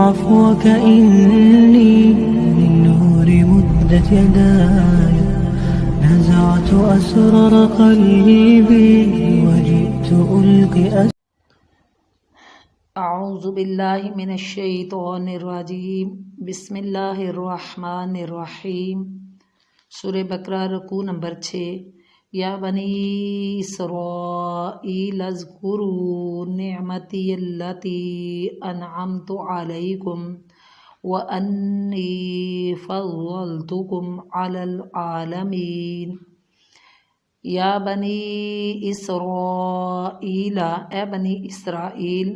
عفوك إني من نور مدت يداي نزعت أسرار قلبي وجئت ألقي اعوذ باللہ من الشیطان الرجیم بسم اللہ الرحمن الرحیم سورہ بقرہ رکوع نمبر 6 یا بنی اسرائیل اذکروا نعمتی التی انعمت علیکم وانی فضلتکم علی العالمین۔ یا بنی اسرائیل، اے بنی اسرائیل،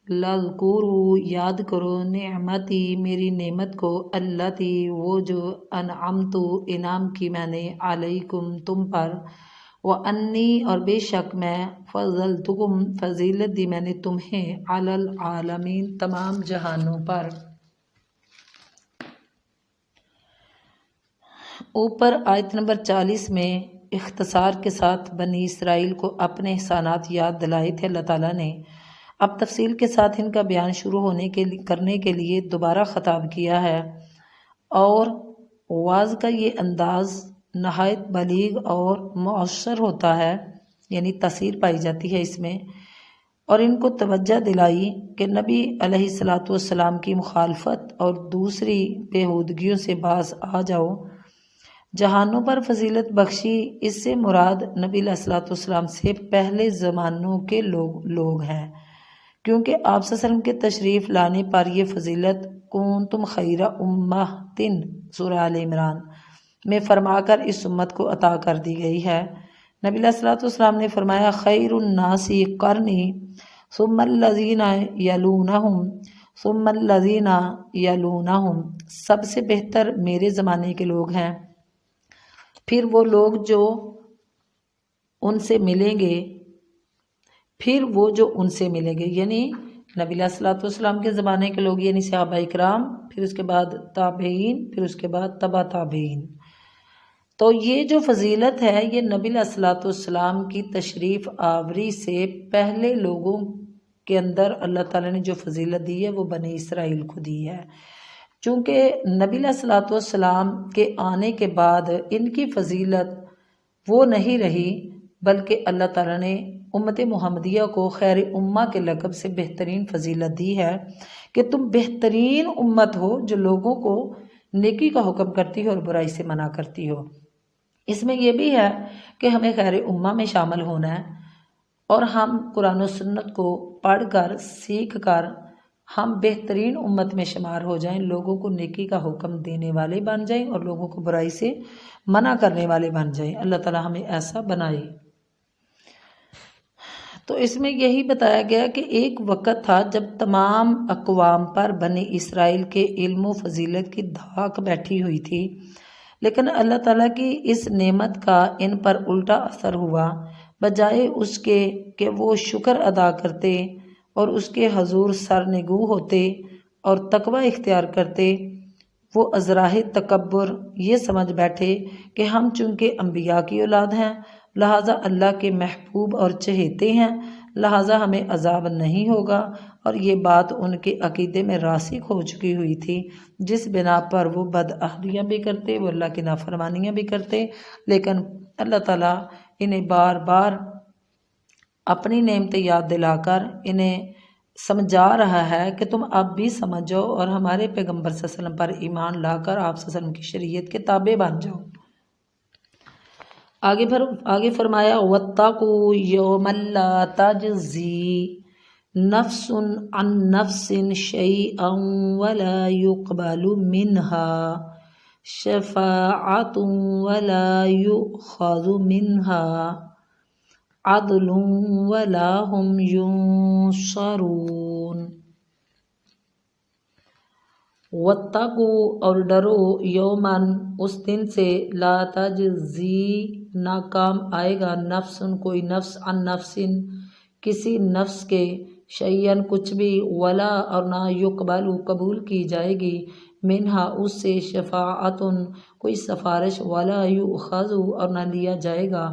لذکروا یاد کرو نعمتی میری نعمت کو، التی وہ جو انعمت انعام کی میں نے، علیکم تم پر، وانی اور بے شک میں، فضلتکم فضیلت دی میں نے تمہیں، علی العالمین تمام جہانوں پر۔ اوپر آیت نمبر 40 میں اختصار کے ساتھ بنی اسرائیل کو اپنے احسانات یاد دلائے تھے اللہ تعالیٰ نے۔ اب تفصیل کے ساتھ ان کا بیان شروع کرنے کے لیے دوبارہ خطاب کیا ہے، اور واعظ کا یہ انداز نہایت بلیغ اور مؤثر ہوتا ہے، یعنی تاثیر پائی جاتی ہے اس میں، اور ان کو توجہ دلائی کہ نبی علیہ الصلاۃ والسلام کی مخالفت اور دوسری بےہودگیوں سے باز آ جاؤ۔ جہانوں پر فضیلت بخشی، اس سے مراد نبی علیہ الصلاۃ والسلام سے پہلے زمانوں کے لوگ ہیں، کیونکہ آپ صلی اللہ علیہ وسلم کے تشریف لانے پر یہ فضیلت کنتم خیر امہ سورہ آل عمران میں فرما کر اس امت کو عطا کر دی گئی ہے۔ نبی علیہ الصلاۃ والسلام نے فرمایا خیر الناس قرنی ثم الذین یلونہم ثم الذین یلونہم، سب سے بہتر میرے زمانے کے لوگ ہیں، پھر وہ لوگ جو ان سے ملیں گے، یعنی نبی علیہ الصلوۃ والسلام کے زمانے کے لوگ یعنی صحابہ اکرام، پھر اس کے بعد تابعین، پھر اس کے بعد تبع تابعین۔ تو یہ جو فضیلت ہے یہ نبی علیہ الصلوۃ والسلام کی تشریف آوری سے پہلے لوگوں کے اندر اللہ تعالیٰ نے جو فضیلت دی ہے وہ بنی اسرائیل کو دی ہے، چونکہ نبی علیہ الصلوۃ والسلام کے آنے کے بعد ان کی فضیلت وہ نہیں رہی، بلکہ اللہ تعالیٰ نے امت محمدیہ کو خیر امہ کے لقب سے بہترین فضیلت دی ہے کہ تم بہترین امت ہو جو لوگوں کو نیکی کا حکم کرتی ہو اور برائی سے منع کرتی ہو۔ اس میں یہ بھی ہے کہ ہمیں خیر امہ میں شامل ہونا ہے، اور ہم قرآن و سنت کو پڑھ کر سیکھ کر ہم بہترین امت میں شمار ہو جائیں، لوگوں کو نیکی کا حکم دینے والے بن جائیں اور لوگوں کو برائی سے منع کرنے والے بن جائیں۔ اللہ تعالیٰ ہمیں ایسا بنائے۔ تو اس میں یہی بتایا گیا کہ ایک وقت تھا جب تمام اقوام پر بنی اسرائیل کے علم و فضیلت کی دھاک بیٹھی ہوئی تھی، لیکن اللہ تعالیٰ کی اس نعمت کا ان پر الٹا اثر ہوا، بجائے اس کے کہ وہ شکر ادا کرتے اور اس کے حضور سرنگو ہوتے اور تقوی اختیار کرتے، وہ ازراہ تکبر یہ سمجھ بیٹھے کہ ہم چونکہ انبیاء کی اولاد ہیں، لہٰذا اللہ کے محبوب اور چہیتے ہیں، لہٰذا ہمیں عذاب نہیں ہوگا، اور یہ بات ان کے عقیدے میں راسخ ہو چکی ہوئی تھی، جس بنا پر وہ بدعہدیاں بھی کرتے، وہ اللہ کی نافرمانیاں بھی کرتے، لیکن اللہ تعالیٰ انہیں بار بار اپنی نعمتیں یاد دلا کر انہیں سمجھا رہا ہے کہ تم اب بھی سمجھو اور ہمارے پیغمبر صلی اللہ علیہ وسلم پر ایمان لا کر آپ صلی اللہ علیہ وسلم کی شریعت کے تابع بن جاؤ۔ آگے فرمایا وَاتَّقُوا يَوْمًا لَا تَجْزِي نَفْسٌ عَن نَفْسٍ شَيْئًا وَلَا يُقْبَلُ مِنْهَا شَفَاعَةٌ وَلَا يُؤْخَذُ مِنْهَا عَدْلٌ وَلَا هُمْ يُنصَرُونَ۔ وَاتَّقُوا اور ڈرو، یومن اس دن سے، لا تجزی نہ کام آئے گا، نفس کوئی نفس، عن نفس کسی نفس کے، شیئن کچھ بھی، ولا اور نہ، یقبل قبول کی جائے گی، منہا اس سے، شفاعت کوئی سفارش، ولا یؤخذ اور نہ لیا جائے گا،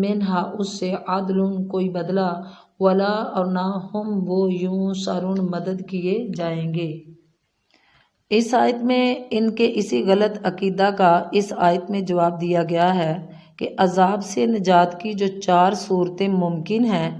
منہا اس سے، عدل کوئی بدلہ، ولا اور نہ، ہم وہ، ینصرون مدد کیے جائیں گے۔ اس آیت میں ان کے اسی غلط عقیدہ کا اس آیت میں جواب دیا گیا ہے کہ عذاب سے نجات کی جو 4 صورتیں ممکن ہیں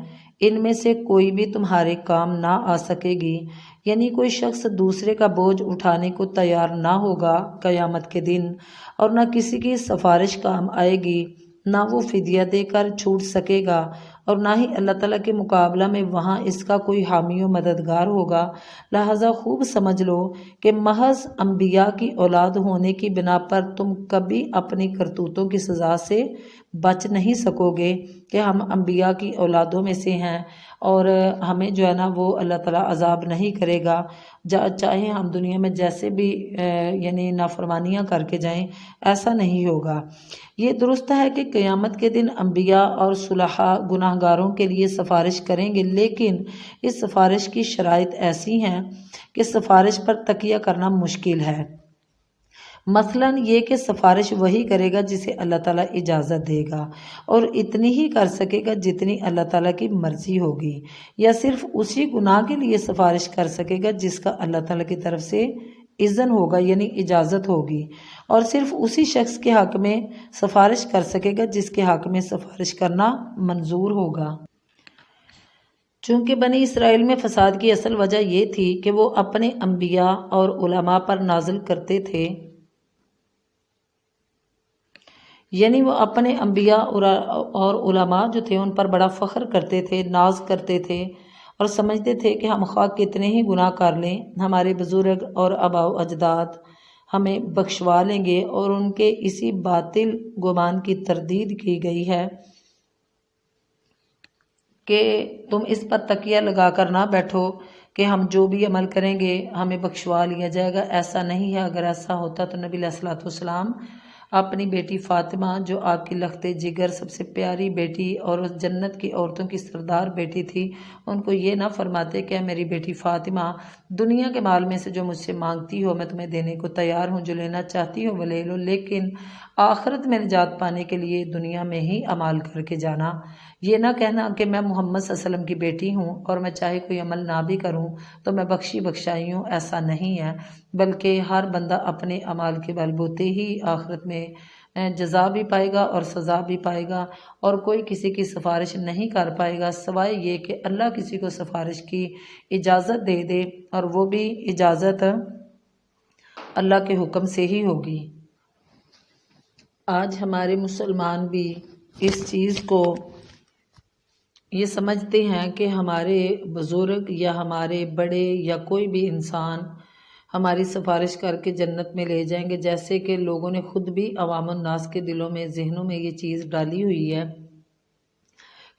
ان میں سے کوئی بھی تمہارے کام نہ آ سکے گی، یعنی کوئی شخص دوسرے کا بوجھ اٹھانے کو تیار نہ ہوگا قیامت کے دن، اور نہ کسی کی سفارش کام آئے گی، نہ وہ فدیہ دے کر چھوٹ سکے گا، اور نہ ہی اللہ تعالیٰ کے مقابلہ میں وہاں اس کا کوئی حامی و مددگار ہوگا۔ لہٰذا خوب سمجھ لو کہ محض انبیاء کی اولاد ہونے کی بنا پر تم کبھی اپنی کرتوتوں کی سزا سے بچ نہیں سکو گے کہ ہم انبیاء کی اولادوں میں سے ہیں اور ہمیں جو ہے نا وہ اللہ تعالیٰ عذاب نہیں کرے گا، چاہے ہم دنیا میں جیسے بھی یعنی نافرمانیاں کر کے جائیں، ایسا نہیں ہوگا۔ یہ درست ہے کہ قیامت کے دن انبیاء اور صلحاء گناہ گاروں کے لیے سفارش کریں گے، لیکن اس سفارش کی شرائط ایسی ہیں کہ سفارش پر تکیہ کرنا مشکل ہے۔ مثلاً یہ کہ سفارش وہی کرے گا جسے اللہ تعالیٰ اجازت دے گا، اور اتنی ہی کر سکے گا جتنی اللہ تعالیٰ کی مرضی ہوگی، یا صرف اسی گناہ کے لیے سفارش کر سکے گا جس کا اللہ تعالیٰ کی طرف سے اذن ہوگا یعنی اجازت ہوگی، اور صرف اسی شخص کے حق میں سفارش کر سکے گا جس کے حق میں سفارش کرنا منظور ہوگا۔ چونکہ بنی اسرائیل میں فساد کی اصل وجہ یہ تھی کہ وہ اپنے انبیاء اور علماء پر نازل کرتے تھے، یعنی وہ اپنے انبیاء اور علماء جو تھے ان پر بڑا فخر کرتے تھے، ناز کرتے تھے، اور سمجھتے تھے کہ ہم خواہ کتنے ہی گناہ کر لیں ہمارے بزرگ اور آباء و اجداد ہمیں بخشوا لیں گے، اور ان کے اسی باطل گمان کی تردید کی گئی ہے کہ تم اس پر تکیہ لگا کر نہ بیٹھو کہ ہم جو بھی عمل کریں گے ہمیں بخشوا لیا جائے گا۔ ایسا نہیں ہے، اگر ایسا ہوتا تو نبی علیہ الصلوۃ والسلام اپنی بیٹی فاطمہ جو آپ کی لخت جگر سب سے پیاری بیٹی اور اس جنت کی عورتوں کی سردار بیٹی تھی، ان کو یہ نہ فرماتے کہ میری بیٹی فاطمہ دنیا کے مال میں سے جو مجھ سے مانگتی ہو میں تمہیں دینے کو تیار ہوں، جو لینا چاہتی ہو وہ لے لو، لیکن آخرت میں نجات پانے کے لیے دنیا میں ہی عمل کر کے جانا۔ یہ نہ کہنا کہ میں محمد صلی اللہ علیہ وسلم کی بیٹی ہوں اور میں چاہے کوئی عمل نہ بھی کروں تو میں بخشی بخشائی ہوں، ایسا نہیں ہے، بلکہ ہر بندہ اپنے اعمال کے بل بوتے ہی آخرت میں جزا بھی پائے گا اور سزا بھی پائے گا، اور کوئی کسی کی سفارش نہیں کر پائے گا سوائے یہ کہ اللہ کسی کو سفارش کی اجازت دے دے، اور وہ بھی اجازت اللہ کے حکم سے ہی ہوگی۔ آج ہمارے مسلمان بھی اس چیز کو یہ سمجھتے ہیں کہ ہمارے بزرگ یا ہمارے بڑے یا کوئی بھی انسان ہماری سفارش کر کے جنت میں لے جائیں گے، جیسے کہ لوگوں نے خود بھی عوام الناس کے دلوں میں ذہنوں میں یہ چیز ڈالی ہوئی ہے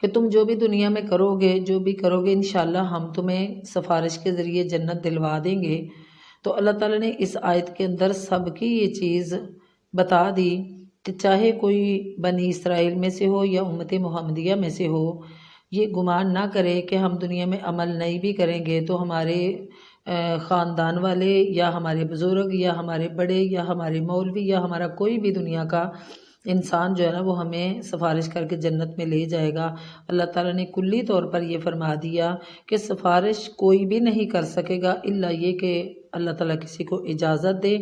کہ تم جو بھی دنیا میں کرو گے جو بھی کرو گے انشاءاللہ ہم تمہیں سفارش کے ذریعے جنت دلوا دیں گے۔ تو اللہ تعالیٰ نے اس آیت کے اندر سب کی یہ چیز بتا دی کہ چاہے کوئی بنی اسرائیل میں سے ہو یا امت محمدیہ میں سے ہو، یہ گمان نہ کرے کہ ہم دنیا میں عمل نہیں بھی کریں گے تو ہمارے خاندان والے یا ہمارے بزرگ یا ہمارے بڑے یا ہمارے مولوی یا ہمارا کوئی بھی دنیا کا انسان جو ہے نا وہ ہمیں سفارش کر کے جنت میں لے جائے گا۔ اللہ تعالیٰ نے کلی طور پر یہ فرما دیا کہ سفارش کوئی بھی نہیں کر سکے گا الا یہ کہ اللہ تعالیٰ کسی کو اجازت دے،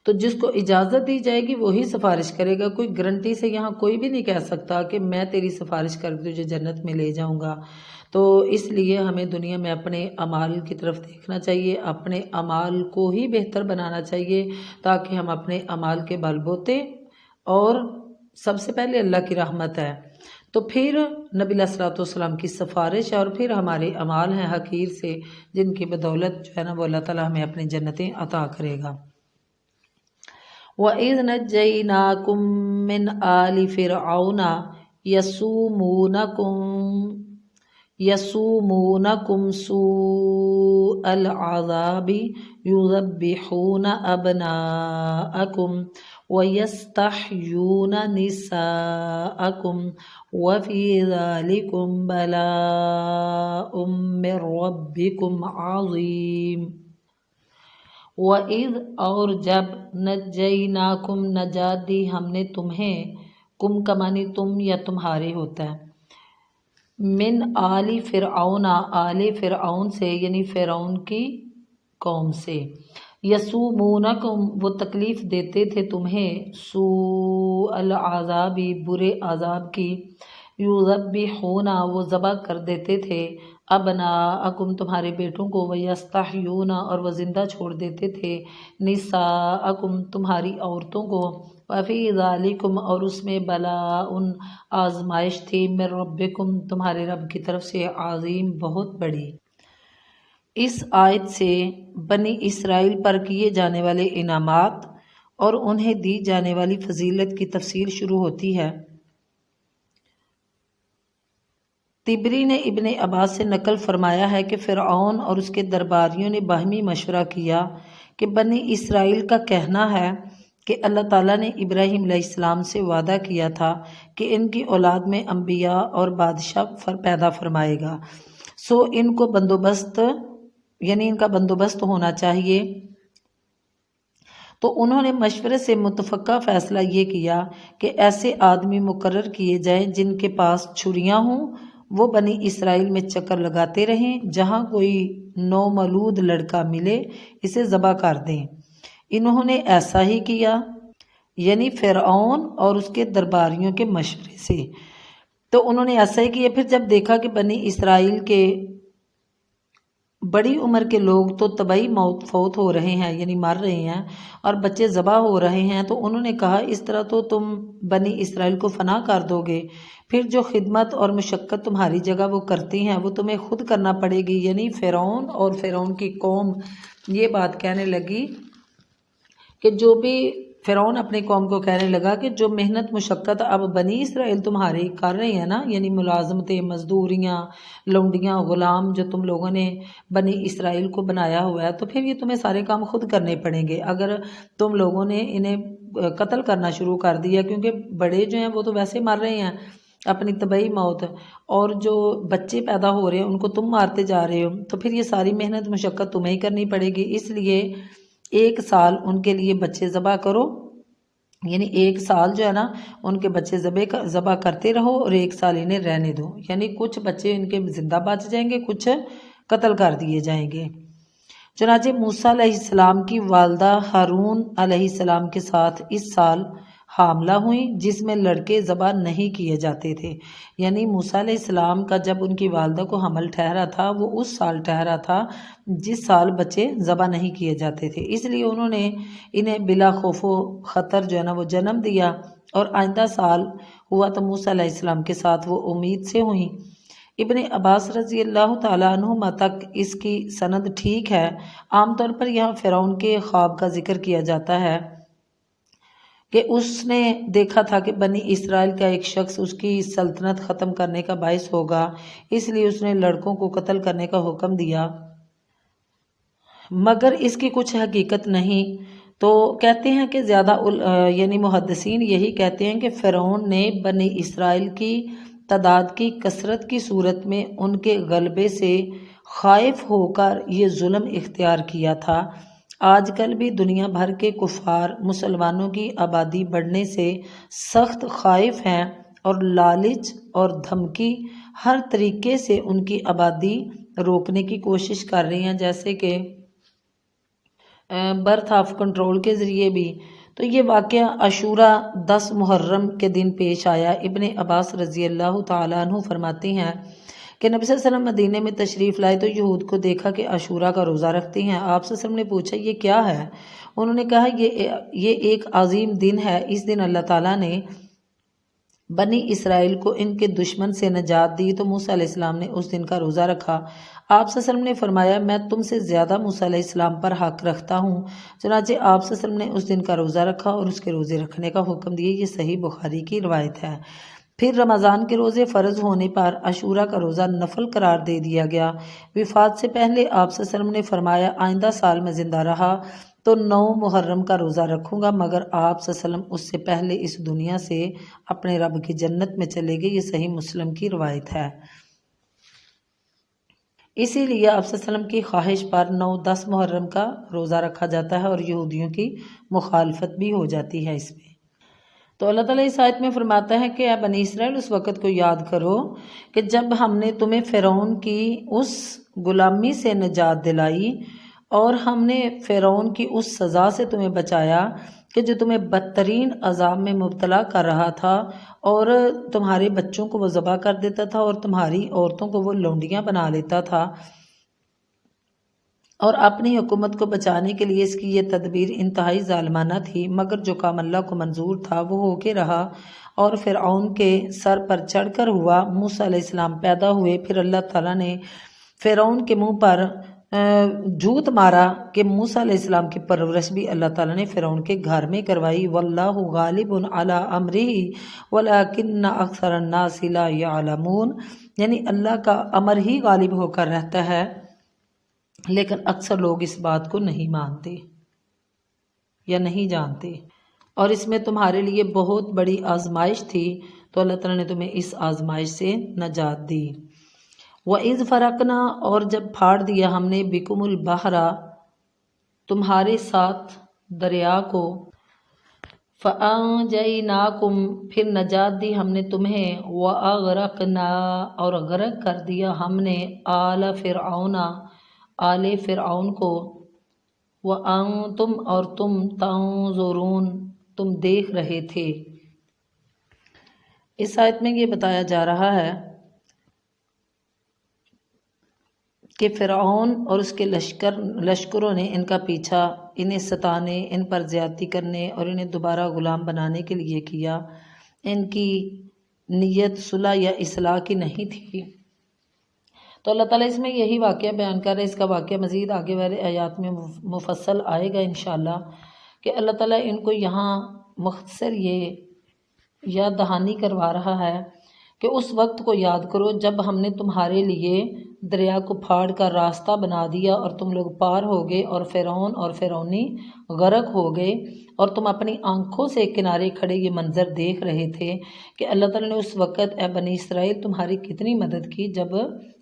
تو جس کو اجازت دی جائے گی وہی سفارش کرے گا۔ کوئی گارنٹی سے یہاں کوئی بھی نہیں کہہ سکتا کہ میں تیری سفارش کر کے تجھے جنت میں لے جاؤں گا۔ تو اس لیے ہمیں دنیا میں اپنے اعمال کی طرف دیکھنا چاہیے، اپنے اعمال کو ہی بہتر بنانا چاہیے تاکہ ہم اپنے اعمال کے بل بوتے، اور سب سے پہلے اللہ کی رحمت ہے، تو پھر نبی علیہ الصلوۃ والسلام کی سفارش، اور پھر ہمارے اعمال ہیں حقیر سے جن کی بدولت جو ہے نا وہ اللہ تعالیٰ ہمیں اپنی جنتیں عطا کرے گا۔ وَإِذْ نَجَّيْنَاكُمْ مِنْ آلِ فِرْعَوْنَ يَسُومُونَكُمْ سُوءَ الْعَذَابِ يُذَبِّحُونَ أَبْنَاءَكُمْ وَيَسْتَحْيُونَ نِسَاءَكُمْ وَفِي ذَلِكُمْ بَلَاءٌ مِّن رَّبِّكُمْ عَظِيمٌ۔ وَإِذْ اور جب نَجَّيْنَاكُمْ نجات دی ہم نے تمہیں، کم کا معنی تم یا تمہارے ہوتا ہے، من آل فرعون، آل فرعون سے یعنی فرعون کی قوم سے، یسومونکم وہ تکلیف دیتے تھے تمہیں، سوء العذابی برے عذاب کی، یذبحون وہ ذبح کر دیتے تھے، ابناءکم تمہارے بیٹوں کو، ویستحیون اور وہ زندہ چھوڑ دیتے تھے، نساءکم تمہاری عورتوں کو، وفی ذالکم اور اس میں بلاء آزمائش تھی، من ربکم تمہارے رب کی طرف سے، عظیم بہت بڑی۔ اس آیت سے بنی اسرائیل پر کیے جانے والے انعامات اور انہیں دی جانے والی فضیلت کی تفصیل شروع ہوتی ہے۔ طبری نے ابن عباس سے نقل فرمایا ہے کہ فرعون اور اس کے درباریوں نے باہمی مشورہ کیا کہ بنی اسرائیل کا کہنا ہے کہ اللہ تعالیٰ نے ابراہیم علیہ السلام سے وعدہ کیا تھا کہ ان کی اولاد میں انبیاء اور بادشاہ پیدا فرمائے گا، سو ان کو ان کا بندوبست ہونا چاہیے۔ تو انہوں نے مشورے سے متفقہ فیصلہ یہ کیا کہ ایسے آدمی مقرر کیے جائیں جن کے پاس چھریاں ہوں، وہ بنی اسرائیل میں چکر لگاتے رہیں، جہاں کوئی نومولود لڑکا ملے اسے ذبح کر دیں۔ انہوں نے ایسا ہی کیا، یعنی فرعون اور اس کے درباریوں کے مشورے سے۔ تو انہوں نے ایسا ہی کیا۔ پھر جب دیکھا کہ بنی اسرائیل کے بڑی عمر کے لوگ تو طبعی موت فوت ہو رہے ہیں، یعنی مر رہے ہیں، اور بچے ذبح ہو رہے ہیں، تو انہوں نے کہا اس طرح تو تم بنی اسرائیل کو فنا کر دو گے، پھر جو خدمت اور مشقت تمہاری جگہ وہ کرتی ہیں وہ تمہیں خود کرنا پڑے گی۔ یعنی فرعون اور فرعون کی قوم یہ بات کہنے لگی کہ جو بھی فرعون اپنی قوم کو کہنے لگا کہ جو محنت مشقت اب بنی اسرائیل تمہاری کر رہے ہیں نا، یعنی ملازمتیں، مزدوریاں، لونڈیاں، غلام جو تم لوگوں نے بنی اسرائیل کو بنایا ہوا ہے، تو پھر یہ تمہیں سارے کام خود کرنے پڑیں گے اگر تم لوگوں نے انہیں قتل کرنا شروع کر دیا، کیونکہ بڑے جو ہیں وہ تو ویسے مر رہے ہیں اپنی طبعی موت، اور جو بچے پیدا ہو رہے ہیں ان کو تم مارتے جا رہے ہو، تو پھر یہ ساری محنت مشقت تمہیں ہی کرنی پڑے گی۔ اس لیے 1 سال ان کے لیے بچے ذبح کرو، یعنی 1 سال جو ہے نا ان کے بچے ذبح کرتے رہو، اور 1 سال انہیں رہنے دو، یعنی کچھ بچے ان کے زندہ بچ جائیں گے، کچھ قتل کر دیے جائیں گے۔ چنانچہ موسیٰ علیہ السلام کی والدہ ہارون علیہ السلام کے ساتھ اس سال حاملہ ہوئیں، جس میں لڑکے ذبح نہیں کیے جاتے تھے، یعنی موسیٰ علیہ السلام کا جب ان کی والدہ کو حمل ٹھہرا تھا وہ اس سال ٹھہرا تھا جس سال بچے ذبح نہیں کیے جاتے تھے، اس لیے انہوں نے انہیں بلا خوف و خطر جو ہے نا وہ جنم دیا، اور آئندہ سال ہوا تو موسیٰ علیہ السلام کے ساتھ وہ امید سے ہوئیں۔ ابن عباس رضی اللہ تعالیٰ عنہما تک اس کی سند ٹھیک ہے۔ عام طور پر یہاں فرعون کے خواب کا ذکر کیا جاتا ہے کہ اس نے دیکھا تھا کہ بنی اسرائیل کا ایک شخص اس کی سلطنت ختم کرنے کا باعث ہوگا، اس لیے اس نے لڑکوں کو قتل کرنے کا حکم دیا، مگر اس کی کچھ حقیقت نہیں۔ تو کہتے ہیں کہ زیادہ یعنی محدثین یہی کہتے ہیں کہ فرعون نے بنی اسرائیل کی تعداد کی کثرت کی صورت میں ان کے غلبے سے خائف ہو کر یہ ظلم اختیار کیا تھا۔ آج کل بھی دنیا بھر کے کفار مسلمانوں کی آبادی بڑھنے سے سخت خائف ہیں، اور لالچ اور دھمکی ہر طریقے سے ان کی آبادی روکنے کی کوشش کر رہی ہیں، جیسے کہ برتھ آف کنٹرول کے ذریعے بھی۔ تو یہ واقعہ عاشوراء 10 محرم کے دن پیش آیا۔ ابن عباس رضی اللہ تعالیٰ عنہ فرماتے ہیں کہ نبی صلی اللہ علیہ وسلم مدینے میں تشریف لائے تو یہود کو دیکھا کہ عاشوراء کا روزہ رکھتے ہیں۔ آپ صلی اللہ علیہ وسلم نے پوچھا یہ کیا ہے؟ انہوں نے کہا یہ ایک عظیم دن ہے، اس دن اللہ تعالیٰ نے بنی اسرائیل کو ان کے دشمن سے نجات دی، تو موسیٰ علیہ السلام نے اس دن کا روزہ رکھا۔ آپ صلی اللہ علیہ وسلم نے فرمایا میں تم سے زیادہ موسیٰ علیہ السلام پر حق رکھتا ہوں، چنانچہ آپ صلی اللہ علیہ وسلم نے اس دن کا روزہ رکھا اور اس کے روزے رکھنے کا حکم دیا۔ یہ صحیح بخاری کی روایت ہے۔ پھر رمضان کے روزے فرض ہونے پر عاشوراء کا روزہ نفل قرار دے دیا گیا۔ وفات سے پہلے آپ صلی اللہ علیہ وسلم نے فرمایا آئندہ سال میں زندہ رہا تو 9 محرم کا روزہ رکھوں گا، مگر آپ صلی اللہ علیہ وسلم اس سے پہلے اس دنیا سے اپنے رب کی جنت میں چلے گئے۔ یہ صحیح مسلم کی روایت ہے۔ اسی لیے آپ صلی اللہ علیہ وسلم کی خواہش پر 9-10 محرم کا روزہ رکھا جاتا ہے، اور یہودیوں کی مخالفت بھی ہو جاتی ہے اس میں۔ تو اللہ تعالیٰ اس آیت میں فرماتا ہے کہ اے بنی اسرائیل اس وقت کو یاد کرو کہ جب ہم نے تمہیں فرعون کی اس غلامی سے نجات دلائی اور ہم نے فرعون کی اس سزا سے تمہیں بچایا کہ جو تمہیں بدترین عذاب میں مبتلا کر رہا تھا، اور تمہارے بچوں کو وہ ذبح کر دیتا تھا اور تمہاری عورتوں کو وہ لونڈیاں بنا لیتا تھا، اور اپنی حکومت کو بچانے کے لیے اس کی یہ تدبیر انتہائی ظالمانہ تھی، مگر جو کام اللہ کو منظور تھا وہ ہو کے رہا، اور فرعون کے سر پر چڑھ کر ہوا۔ موسیٰ علیہ السلام پیدا ہوئے، پھر اللہ تعالیٰ نے فرعون کے منہ پر جھوٹ مارا کہ موسیٰ علیہ السلام کی پرورش بھی اللہ تعالیٰ نے فرعون کے گھر میں کروائی۔ واللہ غالب علی امرہ ولکن اکثر الناس لا یعلمون، یعنی اللہ کا امر ہی غالب ہو کر رہتا ہے، لیکن اکثر لوگ اس بات کو نہیں مانتے یا نہیں جانتے، اور اس میں تمہارے لیے بہت بڑی آزمائش تھی، تو اللہ تعالیٰ نے تمہیں اس آزمائش سے نجات دی۔ وَإِذْ فَرَقْنَا، اور جب پھاڑ دیا ہم نے بِكُمُ الْبَحْرَ، تمہارے ساتھ دریا کو، فَأَنْجَيْنَاكُمْ، پھر نجات دی ہم نے تمہیں، وَأَغْرَقْنَا، اور غرق کر دیا ہم نے آلَ فرعون، آل فرعون کو، وَأَنْتُمْ، اور تم تَنْظُرُونَ، تم دیکھ رہے تھے۔ اس آیت میں یہ بتایا جا رہا ہے کہ فرعون اور اس کے لشکروں نے ان کا پیچھا، انہیں ستانے، ان پر زیادتی کرنے اور انہیں دوبارہ غلام بنانے کے لیے کیا۔ ان کی نیت صلح یا اصلاح کی نہیں تھی۔ تو اللہ تعالیٰ اس میں یہی واقعہ بیان کر رہے ہیں، اس کا واقعہ مزید آگے والے آیات میں مفصل آئے گا انشاءاللہ، کہ اللہ تعالیٰ ان کو یہاں مختصر یہ یاد دہانی کروا رہا ہے کہ اس وقت کو یاد کرو جب ہم نے تمہارے لیے دریا کو پھاڑ کر راستہ بنا دیا اور تم لوگ پار ہو گئے، اور فرعون اور فرعونی غرق ہو گئے، اور تم اپنی آنکھوں سے کنارے کھڑے یہ منظر دیکھ رہے تھے کہ اللہ تعالیٰ نے اس وقت اے بنی اسرائیل تمہاری کتنی مدد کی جب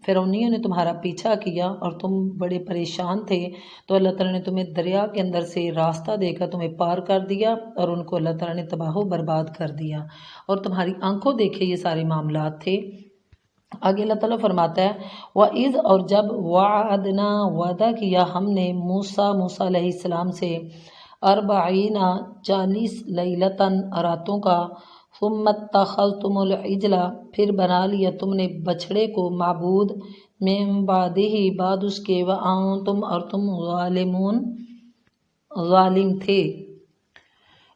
فرعونیوں نے تمہارا پیچھا کیا اور تم بڑے پریشان تھے، تو اللہ تعالیٰ نے تمہیں دریا کے اندر سے راستہ دے کر تمہیں پار کر دیا، اور ان کو اللہ تعالیٰ نے تباہ و برباد کر دیا، اور تمہاری آنکھوں دیکھے یہ سارے معاملات تھے۔ آگے اللہ تعالیٰ فرماتا ہے وَإِذْ، اور جب وعدنا، وعدہ کیا ہم نے موسیٰ علیہ السلام سے 40 40 لیلتاً راتوں کا، ثم اتخذتم العجل، پھر بنا لیا تم نے بچھڑے کو معبود، من بعدہ، بعد اس کے، وانتم، اور تم ظالمون، ظالم تھے۔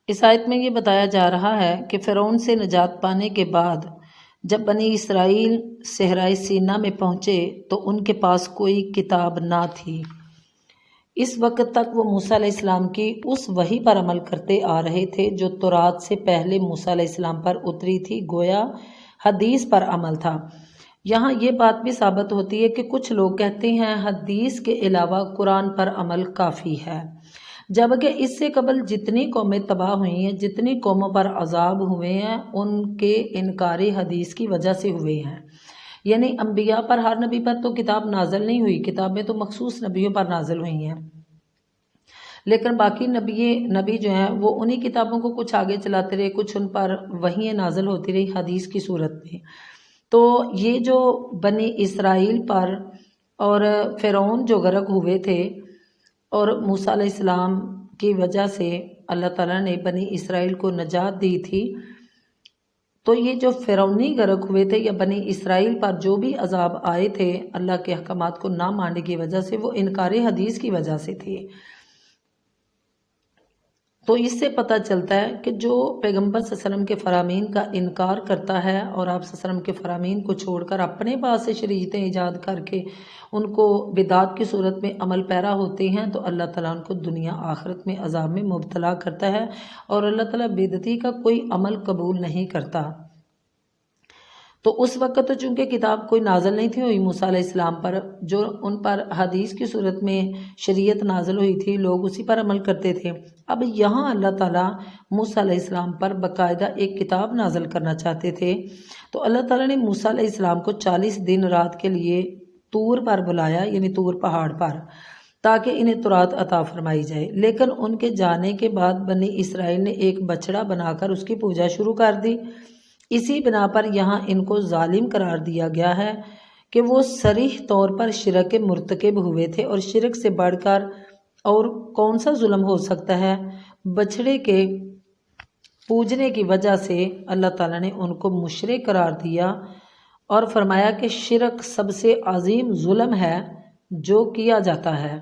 اس آیت میں یہ بتایا جا رہا ہے کہ فرعون سے نجات پانے کے بعد جب بنی اسرائیل صحرائے سینا میں پہنچے تو ان کے پاس کوئی کتاب نہ تھی۔ اس وقت تک وہ موسیٰ علیہ السلام کی اس وحی پر عمل کرتے آ رہے تھے جو تورات سے پہلے موسیٰ علیہ السلام پر اتری تھی، گویا حدیث پر عمل تھا۔ یہاں یہ بات بھی ثابت ہوتی ہے کہ کچھ لوگ کہتے ہیں حدیث کے علاوہ قرآن پر عمل کافی ہے، جبکہ اس سے قبل جتنی قومیں تباہ ہوئی ہیں، جتنی قوموں پر عذاب ہوئے ہیں، ان کے انکار حدیث کی وجہ سے ہوئے ہیں۔ یعنی انبیاء پر، ہر نبی پر تو کتاب نازل نہیں ہوئی، کتابیں تو مخصوص نبیوں پر نازل ہوئی ہیں، لیکن باقی نبی جو ہیں وہ انہی کتابوں کو کچھ آگے چلاتے رہے، کچھ ان پر وحییں نازل ہوتی رہی حدیث کی صورت میں۔ تو یہ جو بنی اسرائیل پر اور فرعون جو غرق ہوئے تھے، اور موسیٰ علیہ السلام کی وجہ سے اللہ تعالیٰ نے بنی اسرائیل کو نجات دی تھی، تو یہ جو فرعونی غرق ہوئے تھے یا بنی اسرائیل پر جو بھی عذاب آئے تھے اللہ کے احکامات کو نہ ماننے کی وجہ سے، وہ انکار حدیث کی وجہ سے تھے۔ تو اس سے پتہ چلتا ہے کہ جو پیغمبر صلی اللہ علیہ وسلم کے فرامین کا انکار کرتا ہے اور آپ صلی اللہ علیہ وسلم کے فرامین کو چھوڑ کر اپنے پاس سے شریعتیں ایجاد کر کے ان کو بدعت کی صورت میں عمل پیرا ہوتے ہیں، تو اللہ تعالیٰ ان کو دنیا آخرت میں عذاب میں مبتلا کرتا ہے، اور اللہ تعالیٰ بدعتی کا کوئی عمل قبول نہیں کرتا۔ تو اس وقت تو چونکہ کتاب کوئی نازل نہیں تھی ہوئی موسیٰ علیہ السلام پر، جو ان پر حدیث کی صورت میں شریعت نازل ہوئی تھی، لوگ اسی پر عمل کرتے تھے۔ اب یہاں اللہ تعالیٰ موسیٰ علیہ السلام پر باقاعدہ ایک کتاب نازل کرنا چاہتے تھے، تو اللہ تعالیٰ نے موسیٰ علیہ السلام کو 40 دن رات کے لیے طور پر بلایا، یعنی طور پہاڑ پر، تاکہ انہیں تورات عطا فرمائی جائے۔ لیکن ان کے جانے کے بعد بنی اسرائیل نے ایک بچڑا بنا کر اس کی پوجا شروع کر دی۔ اسی بنا پر یہاں ان کو ظالم قرار دیا گیا ہے کہ وہ صریح طور پر شرک کے مرتکب ہوئے تھے، اور شرک سے بڑھ کر اور کون سا ظلم ہو سکتا ہے؟ بچھڑے کے پوجنے کی وجہ سے اللہ تعالیٰ نے ان کو مشرک قرار دیا اور فرمایا کہ شرک سب سے عظیم ظلم ہے جو کیا جاتا ہے۔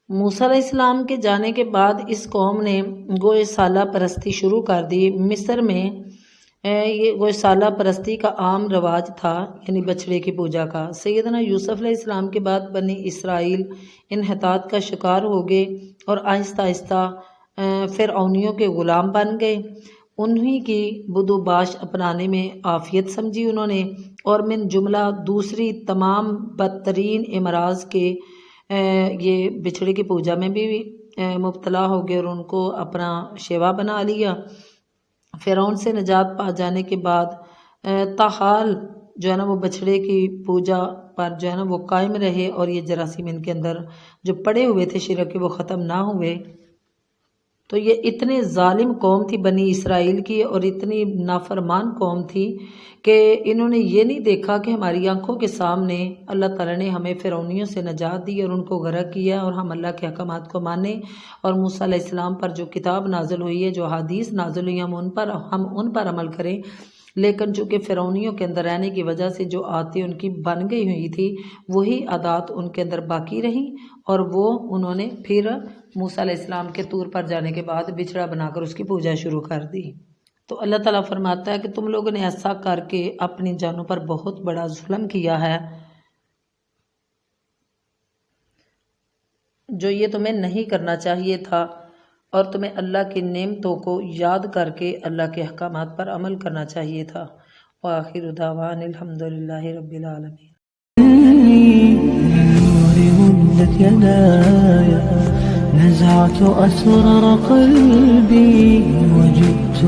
موسیٰ علیہ السلام کے جانے کے بعد اس قوم نے گوئے سالہ پرستی شروع کر دی۔ مصر میں یہ گوئے سالہ پرستی کا عام رواج تھا، یعنی بچھڑے کی پوجا کا۔ سیدنا یوسف علیہ السلام کے بعد بنی اسرائیل انحطاط کا شکار ہو گئے اور آہستہ آہستہ فرعونیوں کے غلام بن گئے۔ انہی کی بدو باش اپنانے میں عافیت سمجھی انہوں نے، اور من جملہ دوسری تمام بدترین امراض کے یہ بچھڑے کی پوجا میں بھی مبتلا ہو گئے اور ان کو اپنا شیوا بنا لیا۔ فرعون سے نجات پا جانے کے بعد تاحال جو ہے نا وہ بچھڑے کی پوجا پر جو ہے نا وہ قائم رہے، اور یہ جراثیم ان کے اندر جو پڑے ہوئے تھے شرک کے وہ ختم نہ ہوئے۔ تو یہ اتنے ظالم قوم تھی بنی اسرائیل کی، اور اتنی نافرمان قوم تھی کہ انہوں نے یہ نہیں دیکھا کہ ہماری آنکھوں کے سامنے اللہ تعالیٰ نے ہمیں فرعونیوں سے نجات دی اور ان کو غرق کیا، اور ہم اللہ کے احکامات کو مانیں، اور موسیٰ علیہ السلام پر جو کتاب نازل ہوئی ہے، جو حدیث نازل ہوئی ہے، ہم ان پر عمل کریں۔ لیکن چونکہ فرعونیوں کے اندر رہنے کی وجہ سے جو عادتیں ان کی بن گئی ہوئی تھی، وہی عادات ان کے اندر باقی رہیں، اور وہ انہوں نے پھر موسیٰ علیہ السلام کے طور پر جانے کے بعد بچڑا بنا کر اس کی پوجا شروع کر دی۔ تو اللہ تعالیٰ فرماتا ہے کہ تم لوگوں نے ایسا کر کے اپنی جانوں پر بہت بڑا ظلم کیا ہے، جو یہ تمہیں نہیں کرنا چاہیے تھا، اور تمہیں اللہ کی نعمتوں کو یاد کر کے اللہ کے احکامات پر عمل کرنا چاہیے تھا۔ وآخر دعوان الحمدللہ رب العالمین۔ مدت يداي نزعت أسرار قلبي وجئت